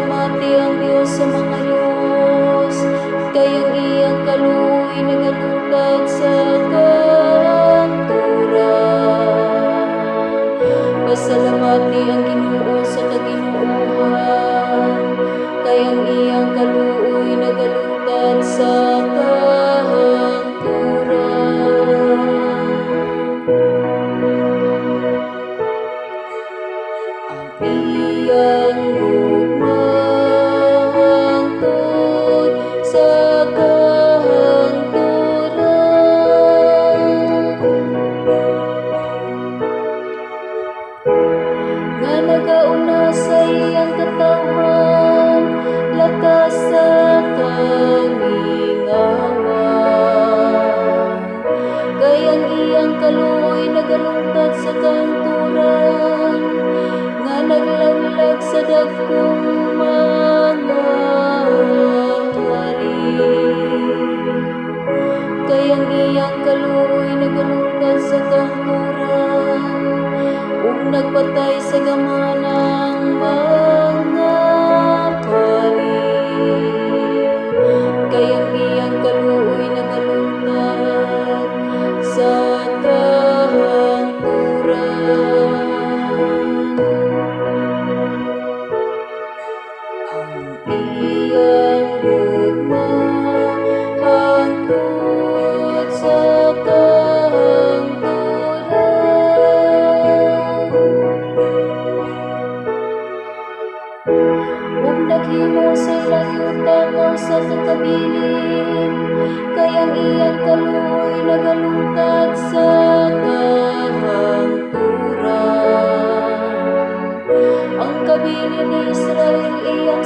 Pasalamati ang Diyos sa mga Diyos, kayang iyang kaluoy nagalungkad sa kanturan. Pasalamati ang Ginoo sa kaginuohan, kayang iyang kaluoy nagalungkad sa kahangturan. Ang iyang gugmahangtod sa kahangturan, nga nagauna sa iyang katawan, lakas sa kamingawan. Kayang iyang kaluoy nagalungkad sa kanturan, nga naglaglag sa dagkong mga hari. Kayang iyang kaluoy nagalungkad sa kanturan, ug nagpatay sa gamanang mga hari. Kayang iyang kaluoy nagalungkad sa kahangturan. Ang iyang gugmahangtod sa kahangturan, ug naghimo sa ilang takaw sa kakabilin. Kayang iyang kaluoy nagalungkad sa kahangturan. Ang kabilin ni Israel iyang